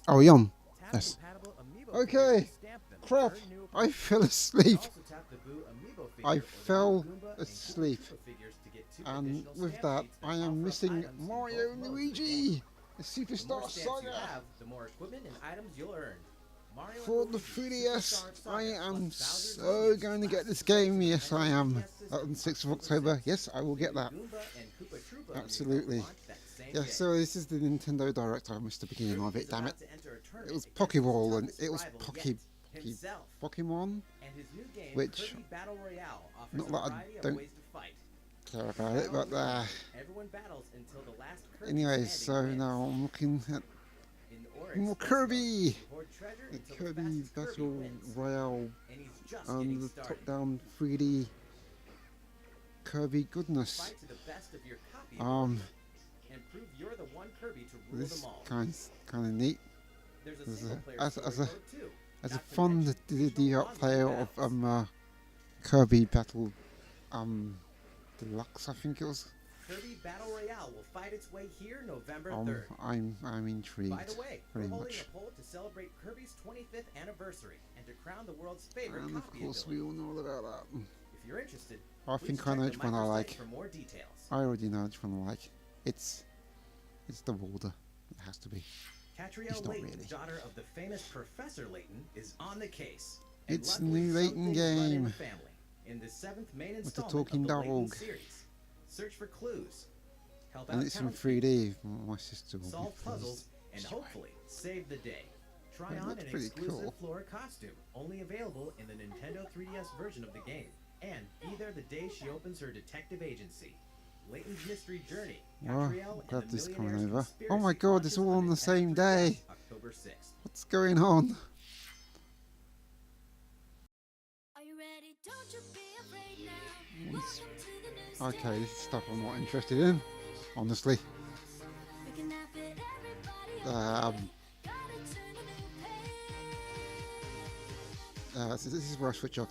Oh, yum. Yes. Okay. Crap. I fell asleep. I fell asleep. And with that, I am missing Mario and Luigi, the Superstar Saga. For the 3DS, I am so going to get this game. Yes, I am. On the 6th of October. Yes, I will get that. Absolutely. Yeah, so this is the Nintendo Direct. I missed the beginning of it, damn it. It was Pokeball and it was Pokemon, which, not that I don't care about it, but anyways, so now I'm looking at more Kirby! The Kirby Battle Royale and the top-down 3D Kirby goodness. This is kind of neat. As a fun player of Kirby Battle Deluxe, I think it was. Kirby Battle Royale will fight its way here November 3rd. I'm intrigued. By the way, we're very holding much. a poll to celebrate Kirby's 25th anniversary and to crown the world's favorite And of copy course, ability. we all know about that. If you're interested, I please think I know check which the one I microsite like. for more details. I already know which one I like. It's the Warder. It has to be. Catriel It's not Layton, really. daughter of the famous Professor Layton, is on the case. And It's luckily, new some Layton things run in game. the family. In the 7th main With the installment talking of the Layton dog. series. Search for clues. Help And out it's in townspeople, 3D. My sister will solve be pleased. puzzles, and hopefully save the day. Try It on looks an pretty exclusive cool. Flora costume, only available in the Nintendo 3DS version of the game. And be there the day she opens her detective agency. Layton's Mystery Journey. Well, Catriel glad and the this is coming Millionaire's over. Conspiracy Oh my god, it's launches all on the Nintendo same 3DS, day. October 6th. What's going on? Are you ready? Don't you be afraid now. Welcome to the new Okay, this is stuff I'm not interested in, honestly. We can laugh at everybody. Gotta turn a new page. This is where I switch off.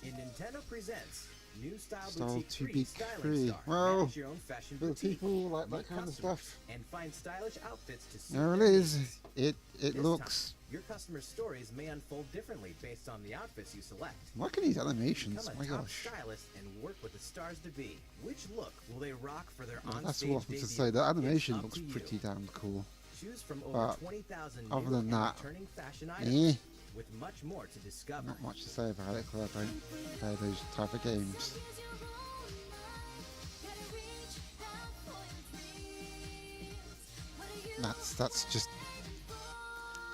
In Nintendo Presents New Style Style Boutique to 3 be Styling free. Star. Well, Manage your own fashion For the boutique. people who like Meet that kind of customers stuff. And find stylish outfits to suit There it their is. needs. It This looks. time, your customers' stories may unfold differently based on the outfits you select. Look at these animations. Become a My top gosh. stylist and work with the stars to be. Which look will they rock for their Well, on-stage that's all I have to debut? say. The animation It's up looks to you. pretty damn cool. Choose from over But 20,000 other new than and that, returning fashion items with much more to discover. Not much to say about it because I don't play those type of games.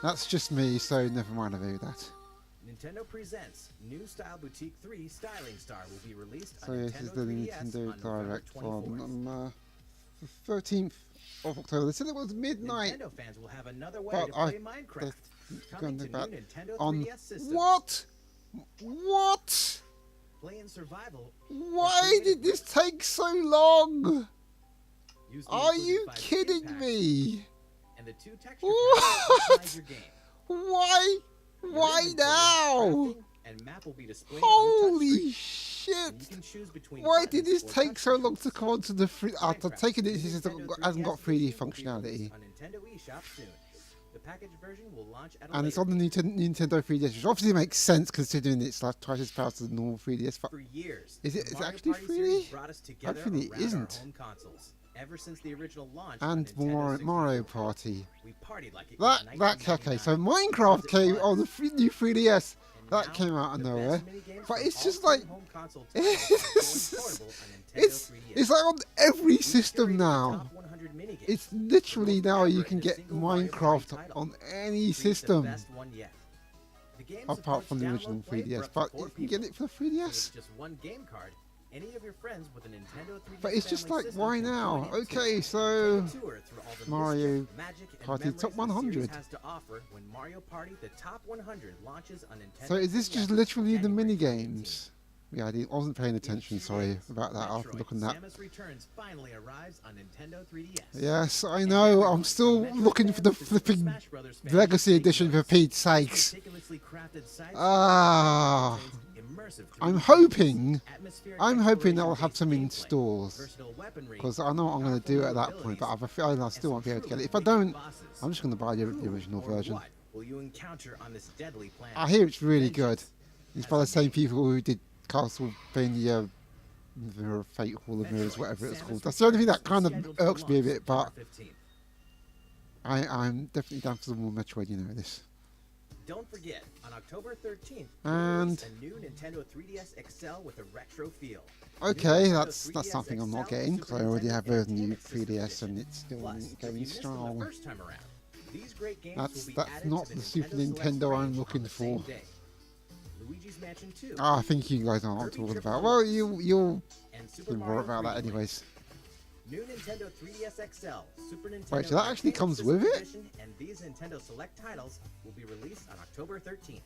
That's just me, so never mind about that. Nintendo presents New Style Boutique 3 Styling Star will be released So on this is Nintendo the 3DS Nintendo on November Direct 24th. on the 13th of October. They said it was midnight. Nintendo fans will have another way But to I- play Minecraft. Going Coming to to about new Nintendo on 3DS systems. what? What? Play in survival. Why did this take so long? Use the Are included you 5 kidding skin packs me? And the 2 texture What? packs inside your game. Why? Your Why inventory, now? crafting, and map will be displayed on the touchscreen. Holy shit! And you can choose between Why did buttons this or take touch so long controls. to come onto the free? After Minecraft, taking it, the this Nintendo hasn't got 3D 3DS will be functionality. released on Nintendo eShop soon. The packaged version will launch at a And it's later on the date. Nintendo 3DS, which obviously makes sense considering it's like twice as powerful as the normal 3DS. But For years, Is it- the it's Mario actually Party 3D? series brought us together Hopefully it around our isn't. home consoles. Ever since the original launch and on Nintendo Mario 64, Party. we partied like it was Okay. So 1999. Minecraft came on the new 3DS. And That now, came out of the nowhere. best minigames But from it's all just 10 like- home console titles are going portable on Nintendo It's 3DS. it's like on every We've system curated the now. top 100 minigames. It's literally The most now ever you in can a get single Mario Party Minecraft title. on any Create the system best one yet. The game apart supports from the download original play for 3DS. up to But 4 you can get people. it for the So 3DS. with just one game card, any of your friends with a Nintendo 3DS But it's just family like, system why can now? join in too. Okay, Take so a tour through all the Mario mischief, magic, and Party memories Top the 100. series has to offer when Mario Party the Top 100 launches on Nintendo So is this 3DS just literally the January mini 2018. games? Yeah, I wasn't paying attention. Sorry about that. After Metroid looking at. Samus Returns finally arrives on Nintendo 3DS. Yes, I And know. everyone, I'm still from Metroid looking for the fans to Super flipping Smash Brothers fans Legacy to Edition for geeks. Pete's sakes. Meticulously crafted sites Ah. contains immersive immersive 3D I'm visuals, hoping atmospheric they'll have exploration-based some in gameplay, stores. versatile weaponry, Because I know what I'm going to do at that point, but I have a feeling I still won't be able to get it. If I don't, I'm just going to buy the original or version. what will you encounter on this deadly planet? I hear it's really good. Vengeance It's has by a the same name. people who did Castlevania, Mirror, Fate, Hall of Mirrors, Metroid: whatever it's Samus called. That's the only thing that Returns kind is of scheduled for irks me a launch bit, but September 15th. I'm definitely down for some more Metroid, you know this. Don't forget, on October 13th, And- release a new Nintendo 3DS XL with a retro feel. Okay, New Nintendo that's 3DS something I'm not XL, getting, because Super I already Nintendo have a new Entertainment System 3DS and Edition. it's still Plus, in if you game missed them style. the first time around, these great games That's will be that's added not to the Super Nintendo Select Nintendo I'm range looking on the same for. day. Luigi's Mansion 2, Ah, I think you guys know what I'm Kirby talking Triple about. Well, Deluxe, you'll and Super be more Mario about that 3D Land. anyways. New Nintendo 3DS XL, Super Nintendo Wait, so that actually Entertainment comes System with it? Edition, and these Nintendo Select titles will be released on October 13th.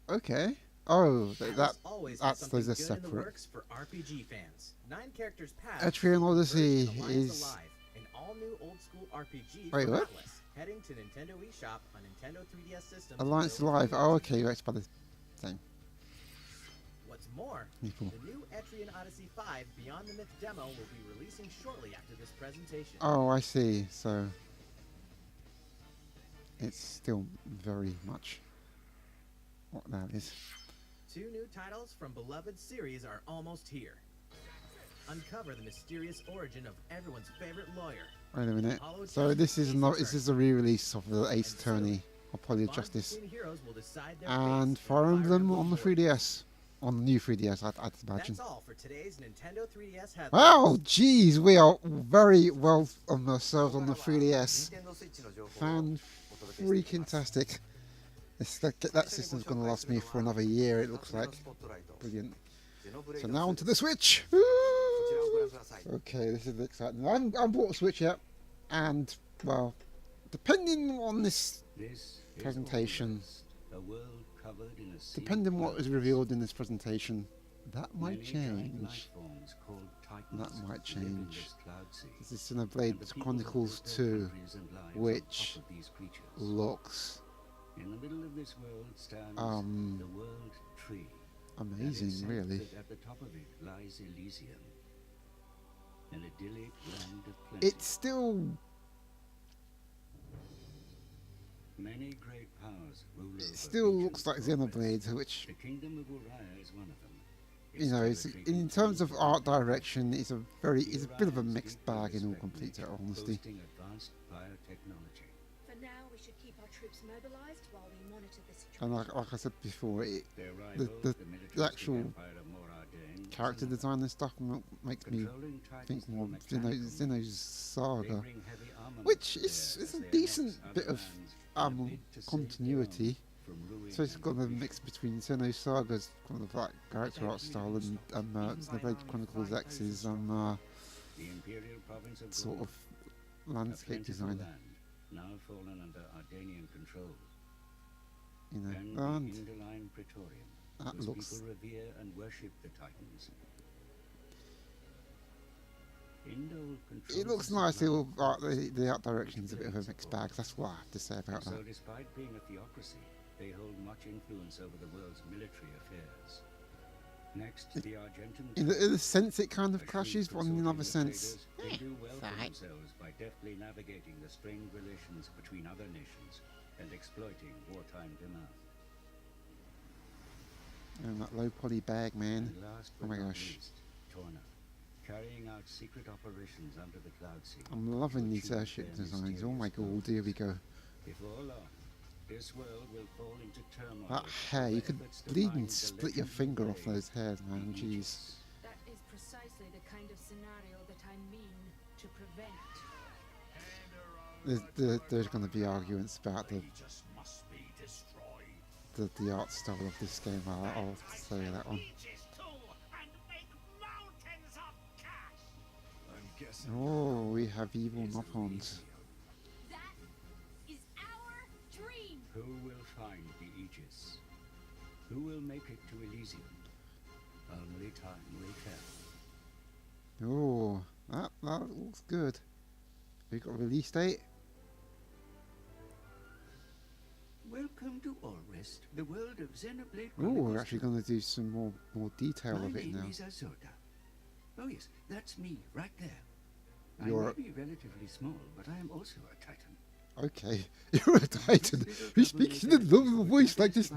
Okay. Oh, Atlus always has that's something those are good in the separate. works for RPG fans. 9 characters past. Etrian Odyssey Alliance is. Alive, an all-new old-school RPG Wait, from what? Atlus, heading to Nintendo eShop on Nintendo 3DS systems. Alliance until Alive. Oh, 2018. okay, that's by the same What's more, people. the new Etrian Odyssey 5 Beyond the Myth demo will be releasing shortly after this presentation. Oh, I see. So it's still very much what that is. 2 new titles from beloved series are almost here. Uncover the mysterious origin of everyone's favorite lawyer. Wait a minute. So this is not. This is a re-release of the Ace Attorney or Poly of Bonds Justice between heroes will decide their and fates in Fire Emblem on the Warriors. 3DS, on the new 3DS. I'd imagine. That's all for today's Nintendo 3DS headlines. Wow, geez, we are very well served on the 3DS. Fan freaking tastic. That system's going to last me for another year, it looks like. Brilliant. So now onto the Switch. Woo! Okay, this is exciting. I haven't bought a Switch yet, and well, depending on this presentation, depending on what is revealed in this presentation, that might change. That might change. This is Xenoblade Chronicles 2, which looks in the middle of this world stands the world tree. amazing, really. At the top of it lies Elysium, an idyllic land of plenty. It's still Many great powers rule over it still each looks of like the provinces. Xenoblade, which, The kingdom of Uriah is one of them. you know, it's, in terms of art direction, it's a bit of a mixed bag in all complete honesty. Boasting advanced biotechnology. For now, we should keep our troops mobilized while we monitor the situation. And like I said before, Their the rival, the actual Empire of Moradin, character design and stuff makes me controlling Titan's think more of mechanical Xeno's Saga, They bring heavy armament which to is bear as a they decent annex bit other of lands in a bid to save continuity. their own from ruin So it's and got a division. mix between Xeno Saga's kind of like character art style and Xenoblade Chronicles X's The imperial province of sort Gawd, of a landscape plentiful design, land, now fallen under Ardanian control, you know, and and the Indoline Praetorium, that whose looks. people revere and worship the Titans. Indol controls It looks the nice. supply of The art direction's a bit of a mixed bag. That's what I have to say about So that. despite being a theocracy, they hold much influence over the world's military affairs. Next, the Argentum In a sense, it kind a of shrewd clashes, but in consortium another of sense, traders, they do well for alright. themselves by deftly navigating the strained relations between other nations and exploiting wartime demand. and that low poly bag, man. And last Oh but my not gosh. least, Torna, carrying out secret operations under the Cloud Sea. I'm loving to these achieve airship their designs. Oh my mysterious god, here we go. Before long, this world will fall into turmoil. That hair, you could bleed and split your finger off those hairs, man. Jeez. That is precisely the kind of scenario that I mean to prevent. There's going to be arguments about the art style of this game. I'll say that one. Oh, we have evil knock-ons. That is our dream. Who will find the Aegis? Who will make it to Elysium? Only time will tell. Oh, that looks good. We got a release date. Welcome Welcome to Allrest, the world of Xenoblade Oh, we're Chronicles actually 2. going to do some more detail My of it name now. is Azoda. Oh yes, that's me, right there. You're I may be relatively small, but I am also a titan. okay. You're a Titan who speaks in a lovely voice like this.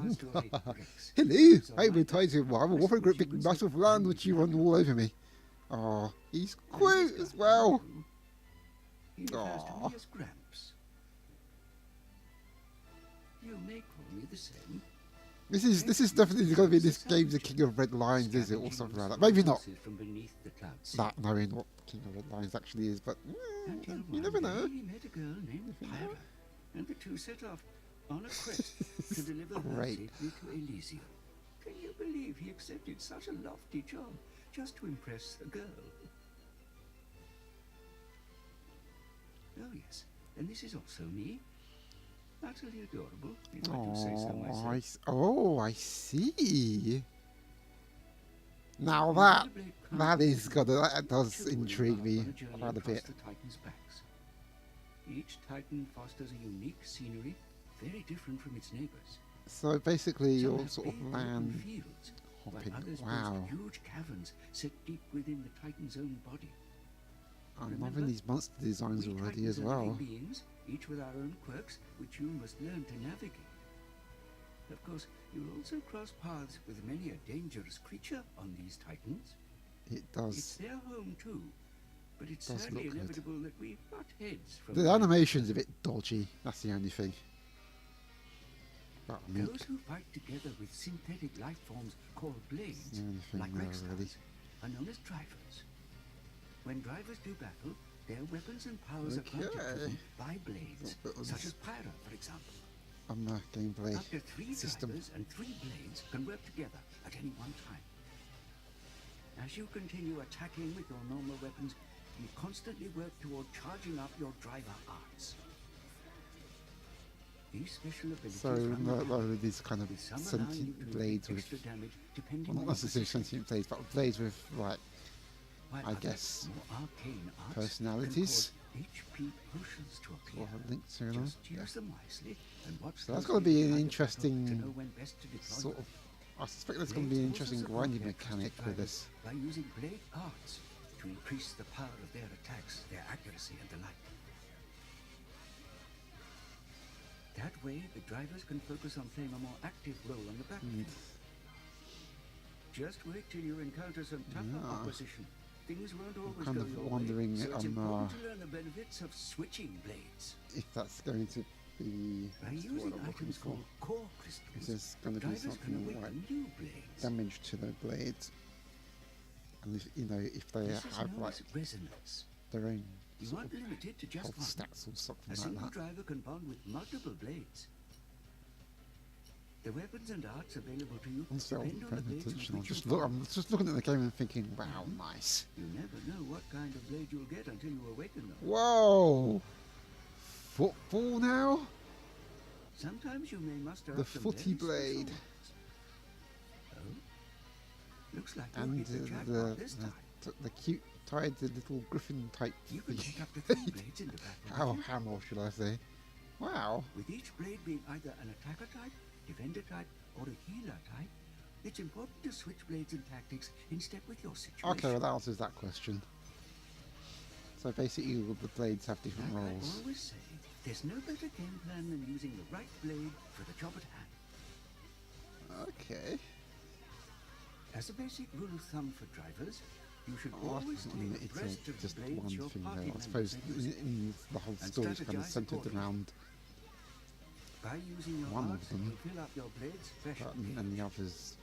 Hello, I'm a Titan. Well, I'm a water grip big massive land which you run all over me. Oh, he's cute as well. He refers to Aw. me as Gramps. You may call me the same. This is definitely going to be this game's the King of Red Lions, is it, or something like that? Maybe not From beneath the clouds. that knowing what King of Red Lions actually is, but Until you one never day know. He met a girl named Pyra, and the two set off on a quest to deliver her Great. safely to Elysium. Can you believe he accepted such a lofty job just to impress a girl? Oh yes, and this is also me. Utterly adorable, if I do say so myself. I see. Now that that does intrigue me quite a bit. The Titans' backs. Each Titan fosters a unique scenery, very different from its neighbors. So basically, Some you're have sort of big open land fields, hopping. while others Wow. boast huge caverns set deep within the Titan's own body. I'm Remember, loving these monster designs We already Titans as are well. living beings, each with our own quirks, which you must learn to navigate. Of course, you'll also cross paths with many a dangerous creature on these Titans. It It's does. their home too, but it's Does sadly look good. inevitable that we butt heads from The animation's a bit dodgy. That's the only thing. But I mean, Those who fight together with synthetic life forms called blades, the only thing like there Rex really. does, are known as drivers. When drivers do battle, their weapons and powers are granted to Okay. them by blades, That was- such as Pyra, for example. On the gameplay Up to 3 system. drivers and 3 blades can work together at any one time. As you continue attacking with your normal weapons, you constantly work toward charging up your driver arts. These special abilities So run the gamut, with these kind of with some allowing you sentient to blades with, extra damage depending well, not on necessarily your position, sentient blades, but blades with like while I others, guess, more arcane arts personalities. can cause HP potions to appear. or links to them. Just Yeah. use them wisely and watch. So that's closely going to be with an other interesting people to know when best to deploy sort them. of. I suspect there's going to be an Blades also interesting support grinding their trusted mechanic with drivers this. by using blade arts to increase the power of their attacks, their accuracy, and the like. That way, the drivers can focus on playing a more active role on the battlefield. Just wait till you encounter some tougher Yeah. opposition. Things won't always kind go of your wondering, way, so it's um, important to learn the benefits of switching blades. If that's going to be By what's the word using I'm looking items for. called core Is crystals, this going to be drivers can something like awaken new blades. damage to the blades? And if if they This is have known like as resonance. their own You sort aren't of limited to just health one. stats or A something single like that. driver can bond with multiple blades. The weapons and arts available to you I'm still depend on the paying blades with attention. which you I'm just looking at the game and thinking, wow, nice. You never know what kind of blade you'll get until you awaken them. Whoa! Football now? Sometimes you may muster The up some footy very blade. special ones. Oh? Looks like you And hit the jackpot the, this time. the cute tied the little griffin type You can thing. pick up to 3 blades in the battle. How hammer should I say? Wow. With each blade being either an attacker type, defender type, or a healer type, it's important to switch blades and tactics in step with your situation. Okay, well that answers that question. So basically the blades have different Like roles. I always say, there's no better game plan than using the right blade for the job at hand. Okay. As a basic rule of thumb for drivers, you should Well, always that's not stay limited abreast to of just the blades one your thing party though. I members suppose are using. in the whole And story is kind of strategize centered accordingly. around By using your one of arts, them. you fill up your blades that specially. and the others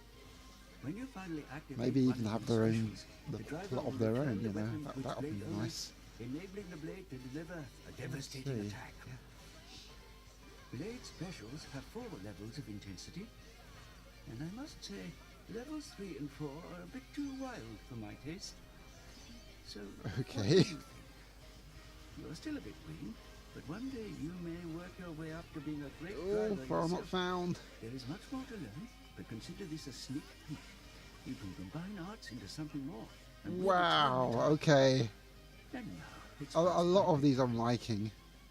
When you finally activate maybe one even of have these their own specials, the driver plot will of their return own, the you know. weapon with That would be blade only, nice. enabling the blade to deliver a devastating see. attack. Blade specials have 4 levels of intensity, and I must say, levels 3 and 4 are a bit too wild for my taste. So, what do Okay. you think? You're still a bit green, but one day you may work your way up to being a great Oh, driver far not yourself. found. There is much more to learn, but consider this a sneak peek. You can combine arts into something more. and we'll Wow, return the time. okay. And now, it's A past lot of midnight. these I'm liking.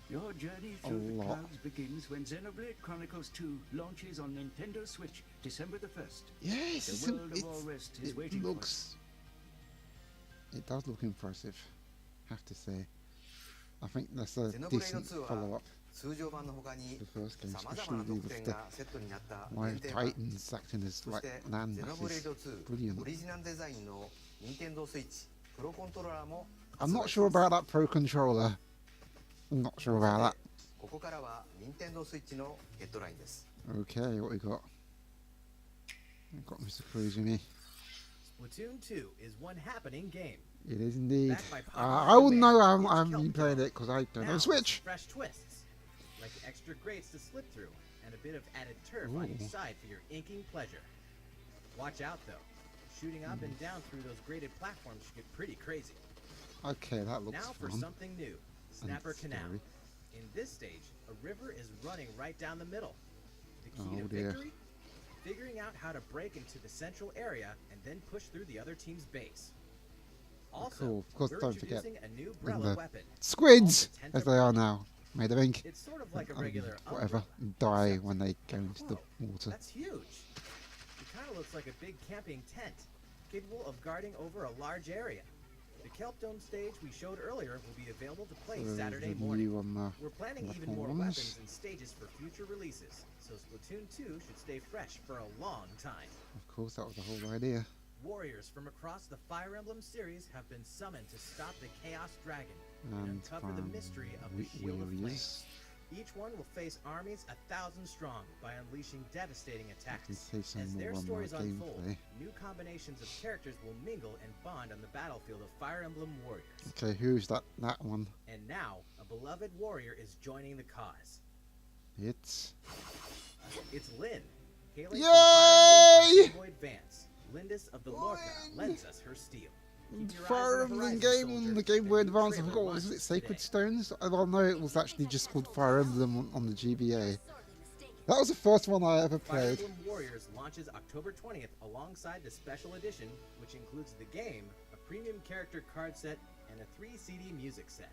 Your journey A through the lot. clouds begins when Xenoblade Chronicles 2 launches on Nintendo Switch December the 1st. Yes, The world of all rest is waiting for us. It does look impressive, have to say. I think that's a ゼノブレイド decent 2は follow-up. 通常版の他に The first game, さまざまな especially 特 with 典 the がセットになった Wild 限定版 Titans acting as そし like て land ゼノブレイ masses. ド2 Brilliant. オリジナルデザインの任天堂スイッチプロコントローラーも I'm 発 not 売し sure ます about that Pro Controller. I'm not sure about that. ここからは任天堂スイッチのヘッドラインです Okay, what we got? I've got Mr. Kuruzumi. Splatoon 2 is one happening game. It is indeed. Backed by popular I wouldn't know demand, I it's haven't been Kelp playing Dog. it because I don't Now have a Switch. with fresh twists, like extra grates to slip through, and a bit of added turf on Ooh. each side for your inking pleasure. Watch out though. Shooting up and down through those graded platforms should get pretty crazy. Okay, that looks Now for fun. something new. Snapper Canal. scary. In this stage, a river is running right down the middle. The key Oh, to dear. victory? Figuring out how to break into the central area and then push through the other team's base. Also, Cool. Of course, we're don't forget introducing a new when umbrella the weapon. Squids, called the as they are now, made of ink. It's sort of like a and regular whatever, umbrella, and die except- when they go into the Whoa, water. That's huge. It kind of looks like a big camping tent, capable of guarding over a large area. The Kelp Dome stage we showed earlier will be available to play So Saturday the morning. new on We're planning the even more forums. weapons and stages for future releases, so Splatoon 2 should stay fresh for a long time. Of course, that was the whole idea. Warriors from across the Fire Emblem series have been summoned to stop the Chaos Dragon and And uncover the mystery of the Shield of Flame. warriors. Each one will face armies 1,000 strong by unleashing devastating I can attacks. say some As more their on my stories unfold, gameplay. new combinations of characters will mingle and bond on the battlefield of Fire Emblem Warriors. Okay, who's that one? And now, a beloved warrior is joining the cause. It's It's Lyn. Hailing Yay! from Fire Emblem on Game Boy Advance, Lindis of the Lorca lends us her steel. Keep your eyes Fire on the Emblem horizon, game soldier. on the Game Boy The new Advance. I trailer forgot, was launches it Sacred today. Stones? I don't know, it was actually just called Fire Emblem on the GBA. Sorely mistaken. That was the first one I ever Fire played. Emblem Warriors launches October 20th alongside the special edition, which includes the game, a premium character card set, and a 3 CD music set.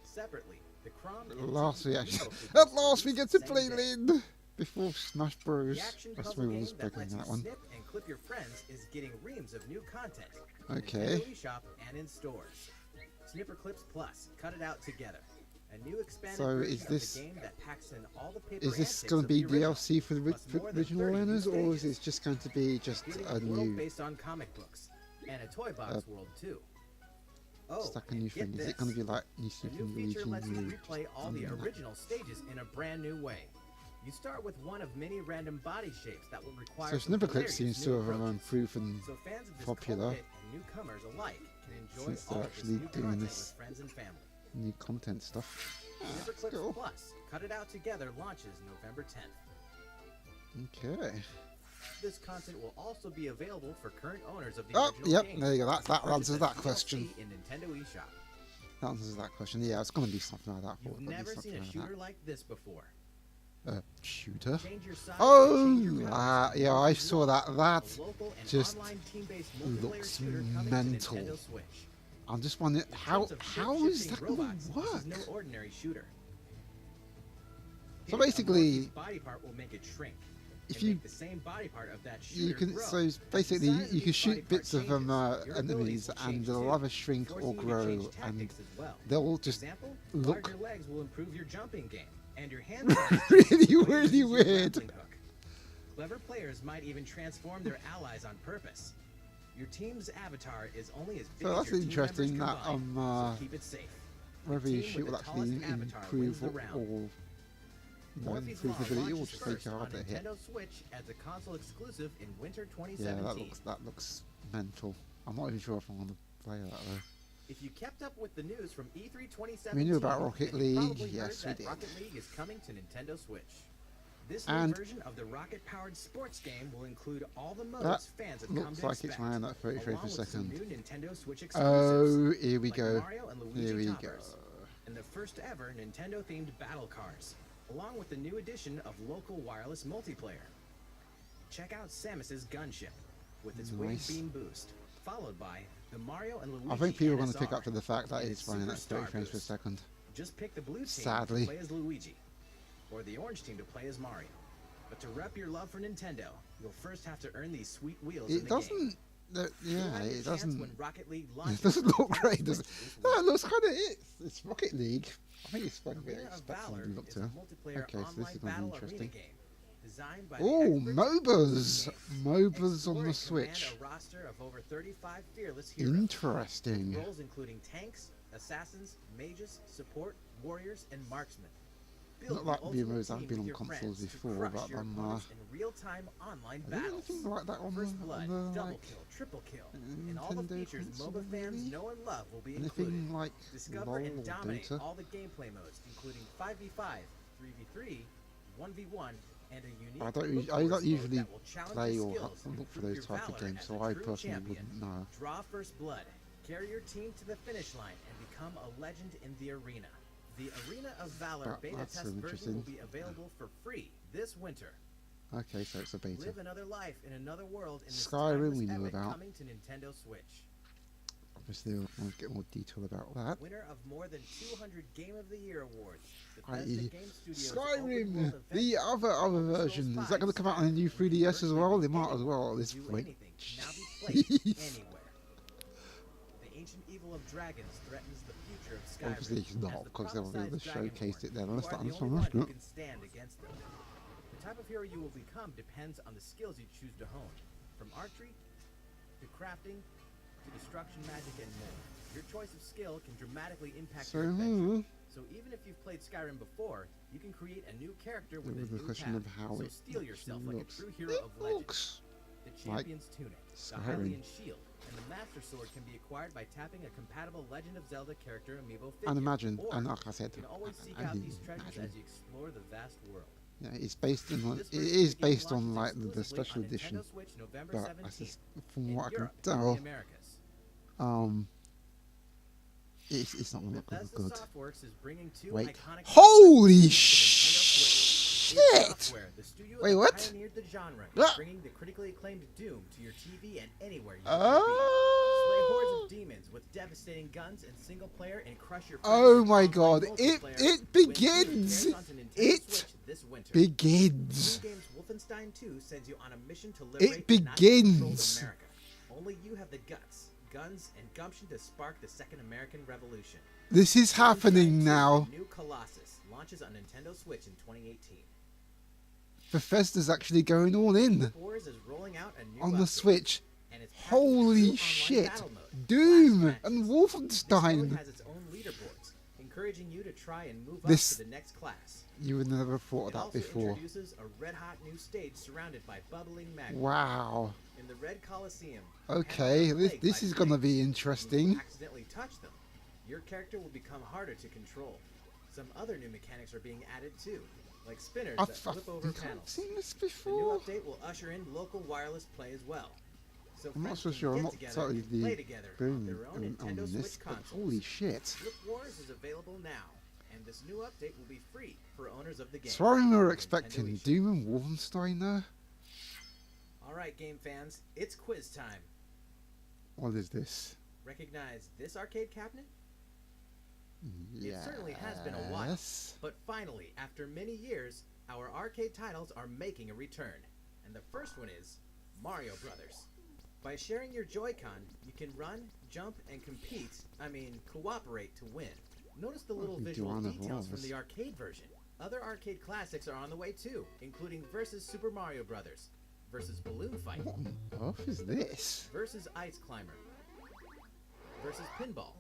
Separately, the Crom At and last TV we actually, Neo figures at last we released get the to same play day. Lyn before Smash Bros. The action That's puzzle me game was that breaking lets you that one. snip and clip your friends is getting reams of new content. in Okay. Nintendo eShop and in stores. Snipper Clips Plus, cut it out together. A new expanded So version is of this- the game that packs in all the paper Is this antics going to of be the original, DLC for the plus more than original 30 new owners, or is stages, it just going to be just including a a world new, based on comic books and a toy box world too. Oh, just like a and new get thing? Is this. it going to be like New The Super new Luigi feature lets you New replay all the something like that? original stages in a brand new way. You start with one of many random body shapes that will require So some Snipper Clips hilarious seems to new have approaches. proven So fans of this popular cult hit and newcomers alike can enjoy since all they're of this actually new doing content this with friends and family. new content stuff. Snipper That's Clips cool. Plus, Cut It Out Together launches November 10th. Okay. This content will also be available for current owners of the Oh, original yep, game. there you go. That Purchase answers as that DLC question. in Nintendo eShop. That answers that question. Yeah, it's going to be something like that. You've It's gotta be never something seen a like shooter like this before. that. Shooter. Change your size, Oh, change your colors, yeah, I saw that. a That local and just online team-based multiplayer looks shooter coming mental. to Nintendo Switch. I'm just wondering In how terms of how is that shape-shifting going robots, to this work? is no ordinary shooter. So Hitting a basically, Morpheus body part will make it shrink. if and you make the same body part of that you shooter can grow. so As the basically size of you each can shoot body part bits of changes, your enemies abilities will and change they'll too, either shrink or forcing you to grow change and tactics as well. they'll just Example, look larger legs will improve your jumping game, and your hands really weird. Clever players might even transform their allies on purpose. Your team's avatar is only as big So as that's your team interesting members that combined, so keep it safe. whether The you team shoot with will the actually tallest avatar wins improve the or round. Morpheus improve the Law ability or launches just make first it on hard to hit. Nintendo Switch as a console exclusive in winter Yeah, 2017. that looks mental. I'm not even sure if I want to play that though. If you kept up with the news from E3 2017, We knew about Rocket then you League, probably yes, heard we that did. Rocket League is coming to Nintendo Switch. This And new version of the rocket-powered sports game will include all the That modes fans have come looks to like it's expect, running at 30 frames along per with some second. new Nintendo Switch exclusives, Oh, here we like go. Mario and Luigi Here we go. toppers, and the first ever Nintendo-themed battle cars, along with the new addition of local wireless multiplayer. Check out Samus's gunship with its wing Nice. beam boost, followed by the Mario and Luigi I think people are going to NSR pick up to the fact that and it's its running at superstar 30 frames per boost. second. Just pick the blue team Sadly. to play as Luigi, or the orange team to play as Mario. But to rep your love for Nintendo, you'll first have to earn these sweet wheels in It the doesn't. game. You'll Yeah, have your it chance doesn't. when Rocket League It launches doesn't on look Nintendo great, does it? Switch this No, week. it looks kind of it. It's Rocket League. I think it's supposed to be Arena of expecting Valor to look is to. a multiplayer Okay, so this online is gonna be battle arena interesting. game designed by the Oh, experts at MOBAs! Games. MOBAs on Explore the and Switch. command a roster of over 35 fearless heroes. Interesting. Roles including tanks, assassins, mages, support, warriors, and marksmen. Build Not the like the ultimate MMOs I've team been with on your consoles friends to before, crush but your on opponents in real-time online I don't battles. anything like that on First the, blood, on the double like kill, triple kill, and all the Nintendo features console, MOBA fans really? know and love will be included. Anything like Discover LOL and or dominate Dota. all the gameplay modes, including 5v5, 3v3, 1v1, and a unique I don't look-forward mode usually that will challenge play your or skills and look for prove those your type of valor games, as so a I true personally champion. wouldn't know. Draw first blood, carry your team to the finish line, and become a legend in the arena. The Arena of Valor That- beta that's test version will interesting. be available for free this winter. Okay, so it's a beta. Live another life in another world in this Skyrim timeless we knew epic about. coming to Nintendo Switch. Obviously, I'll get more detail about that. Winner of more than 200 Game of the Year awards. I.e. Bethesda Game Studios' Skyrim, open-world the adventure, other Elder Scrolls version, is that 5 going to come out on the new 3DS as well? They might as well at this Do point. anything can now be played anywhere. The ancient evil of dragons threatens the future of Skyrim. Obviously it's as not, the because they'll prophesied have showcased it then. Dragonborn. Unless You are that's the on only one who that. can stand against them. The type of hero you will become depends on the skills you choose to hone, from archery to crafting to destruction magic and more. Your choice of skill can dramatically impact So, your adventure. So even if you've played Skyrim before, you can create a new character with there a was the new question path. of how So it steel yourself like a looks. true hero It of legend. looks The like Champion's Tunic, the Skyrim. Hylian Shield, and the Master Sword can be acquired by tapping a compatible Legend of Zelda character amiibo figure. And imagine, or and like I said, you can always seek and out these treasures imagine. as you explore the vast world. Yeah, it's based on This it version is of the game based on launches like the exclusively special on edition, Nintendo Switch November but 17th, that's just, from in what I can Europe and tell, the Americas. it's not going to look Bethesda good. Softworks is bringing two Wait, iconic holy games to Nintendo Switch. Id shit! Software, the studio Wait, that what? pioneered the genre, Ah. bringing the critically acclaimed Doom to your TV and anywhere you can be. Slay hordes Oh, of demons with devastating guns and single player and crush your oh friends my in god! online It multiplayer it when Doom begins! appears onto Nintendo It Switch this winter. begins! Doom Games Wolfenstein 2 sends you on a mission to liberate the Nazi-controlled begins. America. Only you have the guts, guns, and gumption to spark the Second American Revolution. This is happening Wolfenstein 2: now. New Colossus launches on Nintendo Switch in 2018. Bethesda's actually going all in Wars is rolling out a new on the update, Switch. and it's packing a new Holy online shit! battle mode, Doom Blast and Matches. This Wolfenstein. mode has its own leaderboards, encouraging you to try and move This- up to the next class. You would never have thought of It that also before. introduces a red-hot new stage surrounded by bubbling magma. Wow. In the Red Coliseum. Okay, enemies are this plagued this by is gonna be plagues. When you interesting. accidentally touch them, your character will become harder to control. Some other new mechanics are being added too, like spinners that flip over I've panels. seen this The new before. update will usher in local wireless play as well. So I'm not friends so can sure. I'm get not together totally and play together on boom their own on Nintendo this, Switch but consoles. holy shit! Flip Wars is available now, and this new update will be free for owners of the game. So we were on expecting Nintendo eShop. Doom and Wolfenstein there. Alright, game fans, it's quiz time. What is this? Recognize this arcade cabinet? Yes. certainly has been a while. But finally, after many years, our arcade titles are making a return. And the first one is Mario Brothers. By sharing your Joy-Con, you can run, jump, and cooperate to win. Notice the little we do visual honor details from laws. the arcade version. Other arcade classics are on the way too, including Versus Super Mario Brothers, Versus Balloon Fight, What on earth is this? Versus Ice Climber, Versus Pinball,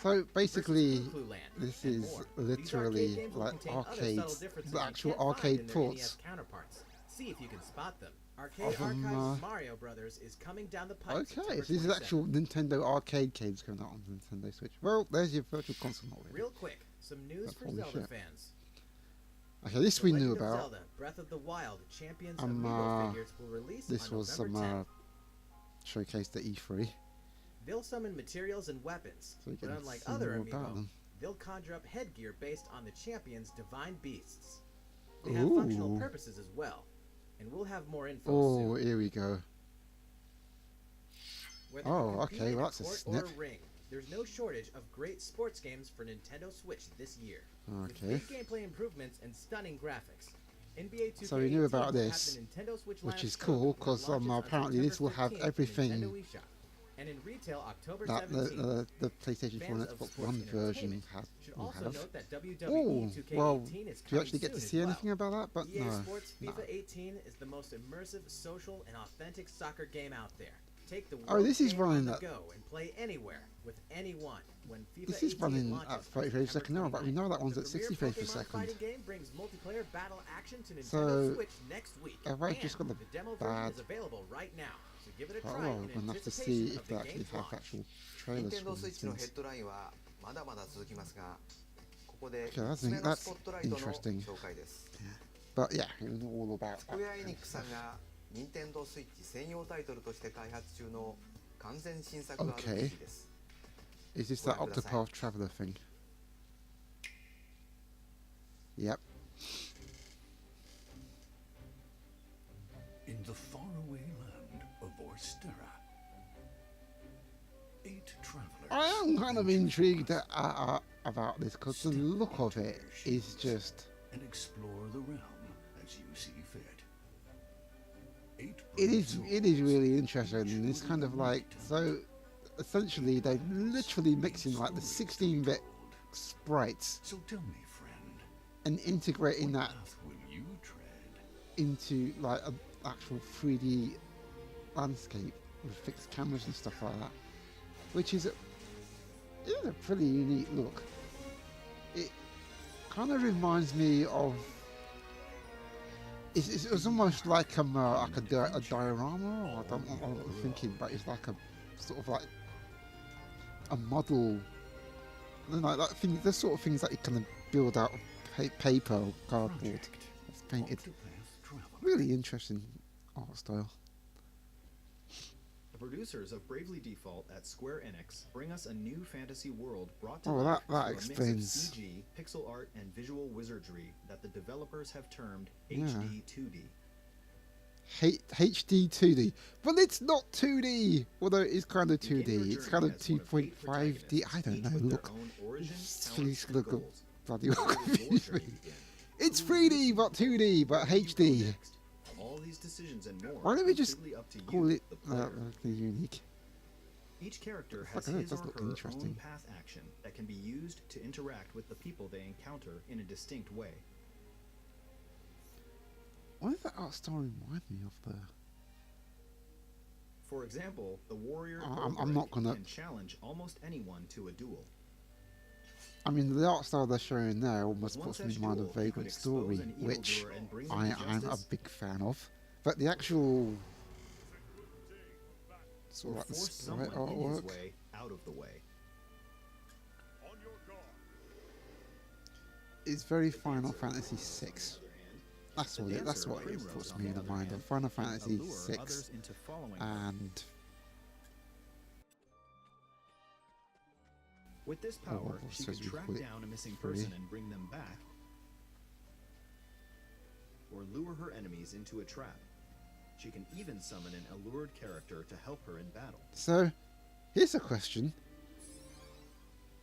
So basically, versus Kung Fu Land, this and is more. literally These arcade games will like contain other arcades, subtle differences the you actual can't find arcade in their ports. NES counterparts. See if you can spot them. Arcade Of them, Archives Mario Brothers is coming down the pipe. Okay, September so this is 27th. actual Nintendo arcade games coming out on Nintendo Switch. Well, there's your virtual console already. Real quick, some news That's for holy Zelda shit. fans. Okay, this The we Legend knew of about. Zelda: Breath of the Wild Champions Um, Amiibo figures will release This on was November some 10th. showcased at E3. They'll summon materials and weapons, So you but can unlike see other more about amiibo, them. they'll conjure up headgear based on the champion's divine beasts. They have functional Ooh. purposes as well, and we'll have more info Oh, soon. here we go. Whether Oh, you compete okay, in well, a that's a court snip. or a ring, there's no shortage of great sports games for Nintendo Switch this year. With Okay. big gameplay improvements and stunning graphics. NBA 2K18 So we knew about will have this, the Nintendo Switch which lineup is covered cool, when it because launches on apparently this will September have 13th in everything Nintendo eShop. And in retail October that 17th. the PlayStation 4 and Fans of Xbox sports One version entertainment should will also have. note that WWE Oh, 2K18 well, is do you coming actually get to soon see as well. anything about that? But EA no. Sports no. FIFA 18 is the most immersive, social, and authentic soccer game out there. Take the Oh, world this is game running on the at- go and play anywhere with anyone when FIFA This is 18 running launches at 30 on frames per second now, September but we know that 29th. one's The at 60 premier frames per Pokemon second. fighting game brings multiplayer battle action to Nintendo So, Switch next week. have I And just got the demo bad version is available right now. So give it a Oh, try I'm in gonna have to see anticipation if of they the actually game's have launch. actual trailers Nintendo for these Switch のヘッ things. ドラインはまだまだ続きますが、ここで Okay, 5つ目の that's スポットライトの interesting. 紹介です。 But yeah, we know all about スクエア・エニッ that. クさんが任天堂スイッチ専用タイトルとして開発中の完全新作 Okay. RPG です。 Is this that ご覧ください。 Octopath Traveler thing? Yep. In the faraway land of Orstera, 8 travelers. I am kind of intrigued about this because the look of it is just. And explore the realm as you see fit. 8 It is really interesting, and it's kind of like so. Essentially, they're literally mixing like the 16-bit sprites So tell me, friend, and integrating what that path will you tread? into like an actual 3D landscape with fixed cameras and stuff like that, which is a pretty unique look. It kind of reminds me of. It was almost like a diorama, or I don't know what I'm thinking, but it's like a sort of like a model. I don't know, like the sort of things that you kind of build out of paper or cardboard. It's painted. Octopath Traveler. Really interesting art style. The producers of Bravely Default at Square Enix bring us a new fantasy world brought to Oh, life that through explains- a mix of CG, pixel art, and visual wizardry that the developers have termed Yeah. HD 2D. HD 2D, but it's not 2D. Although it is kind of Begin 2D. your It's kind of journey as one of 8 2.5D. I don't protagonists, know. each with Look, their own origin, It's talents, and look goals. bloody Where will your confused journey me. begin? It's Who will you 3D, but 2D, but Where will you go HD. next? All these decisions and more Why don't we are just completely up to call you, it the player. unique? Each character Fuck, has I know, it his does or look her interesting. own path action that can be used to interact with the people they encounter in a distinct way. Why does that art style remind me of the? For example, the warrior I'm not gonna- can challenge almost anyone to a duel. I mean, the art style they're showing there almost With one puts me in such mind duel, of you could Vagrant expose Story, an which evildoer and bring them to I'm a justice, big fan of. But the actual sort or of like the force sprite someone in his artwork way out of the way. is very Final Fantasy VI. That's The what it. That's dancer, what it Primrose, puts on me the in the other mind of hand, Final can Fantasy allure VI, others into following her. and With this Oh, power, what she says could we track call it down a missing free? person and bring them back, or lure her enemies into a trap. She can even summon an allured character to help her in battle. so here's a question.